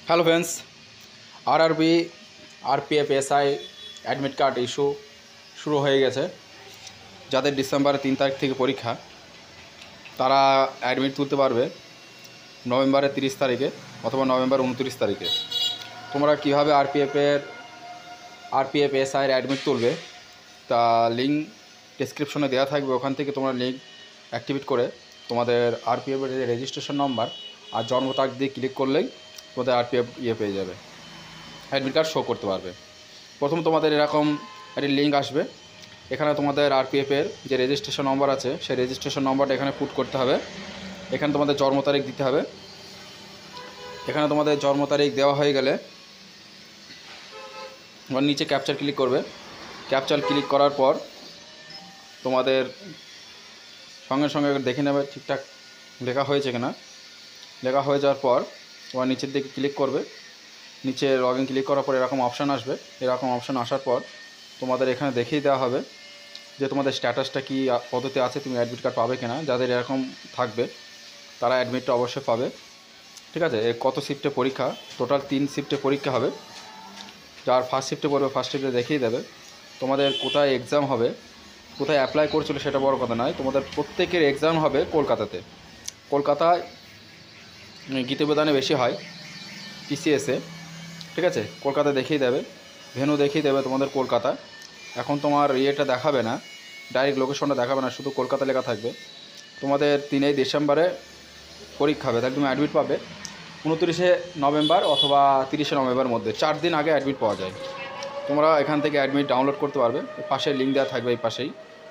Hello friends, RRB RPF SI admit card issue শুরু হয়ে গেছে। যাদের ডিসেম্বরের 3 তারিখ থেকে পরীক্ষা তারা অ্যাডমিট তুলতে পারবে নভেম্বরের 30 তারিখে অথবা নভেম্বর 29 তারিখে। তোমরা কীভাবে আরপিএফ এসআইয়ের অ্যাডমিট তুলবে তা লিঙ্ক ডেসক্রিপশনে দেওয়া থাকবে। ওখান থেকে তোমরা লিঙ্ক অ্যাক্টিভেট করে তোমাদের আরপিএফের যে রেজিস্ট্রেশন নম্বর আর জন্ম তারিখ দিয়ে ক্লিক করলেই তোমাদের আরপিএফ পেয়ে যাবে, অ্যাডমিট কার্ড শো করতে পারবে। প্রথম তোমাদের এরকম একটি লিঙ্ক আসবে, এখানে তোমাদের আরপিএফের যে রেজিস্ট্রেশন নম্বর আছে সেই রেজিস্ট্রেশন নম্বরটা এখানে পুট করতে হবে। এখানে তোমাদের জন্ম তারিখ দিতে হবে। এখানে তোমাদের জন্ম তারিখ দেওয়া হয়ে গেলে তোমার নিচে ক্যাপচার ক্লিক করবে। ক্যাপচার ক্লিক করার পর তোমাদের সঙ্গে সঙ্গে দেখে নেবে ঠিকঠাক লেখা হয়েছে কিনা। লেখা হয়ে যাওয়ার পর তোমার নিচের দিকে ক্লিক করবে। নিচে লগ ইন ক্লিক করার পর এরকম অপশান আসবে। এরকম অপশান আসার পর তোমাদের এখানে দেখিয়ে দেওয়া হবে যে তোমাদের স্ট্যাটাসটা কী পদ্ধতি আছে, তুমি অ্যাডমিট কার্ড পাবে কিনা। যাদের এরকম থাকবে তারা অ্যাডমিটটা অবশ্যই পাবে। ঠিক আছে, কত শিফটে পরীক্ষা, টোটাল 3 শিফটে পরীক্ষা হবে। যার ফার্স্ট শিফটে পড়বে ফার্স্ট শিফটে দেখিয়ে দেবে তোমাদের কোথায় এক্সাম হবে। কোথায় অ্যাপ্লাই করছিল সেটা বড় কথা নয়, তোমাদের প্রত্যেকের এক্সাম হবে কলকাতাতে। কলকাতায় গীতবিতানে বেশি হয় পিসিএসে। ঠিক আছে, কলকাতা দেখিয়ে দেবে, ভেন্যু দেখিয়ে দেবে তোমাদের কলকাতা। এখন তোমার ইয়েটা দেখাবে না, ডাইরেক্ট লোকেশনটা দেখাবে না, শুধু কলকাতা লেখা থাকবে। তোমাদের 3 ডিসেম্বরে পরীক্ষা হবে, তাহলে তুমি অ্যাডমিট পাবে 29 নভেম্বর অথবা 30 নভেম্বরের মধ্যে। 4 দিন আগে অ্যাডমিট পাওয়া যায়। তোমরা এখান থেকে অ্যাডমিট ডাউনলোড করতে পারবে। পাশে লিঙ্ক দেওয়া থাকবে, এই পাশেই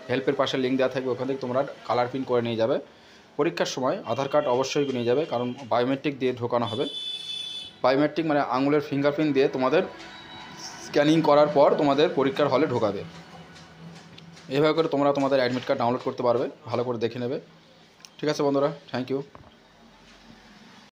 হেল্পের পাশে লিঙ্ক দেওয়া থাকবে, ওখান থেকে তোমরা কালার প্রিন্ট করে নিয়ে যাবে। পরীক্ষার সময় আধার কার্ড অবশ্যই নিয়ে যাবে, কারণ বায়োমেট্রিক দিয়ে ঢোকানো হবে। বায়োমেট্রিক মানে আঙুলের ফিঙ্গারপ্রিন্ট দিয়ে তোমাদের স্ক্যানিং করার পর তোমাদের পরীক্ষার হলে ঢোকাবে। এভাবে করে তোমরা তোমাদের অ্যাডমিট কার্ড ডাউনলোড করতে পারবে, ভালো করে দেখে নেবে। ঠিক আছে বন্ধুরা, থ্যাংক ইউ।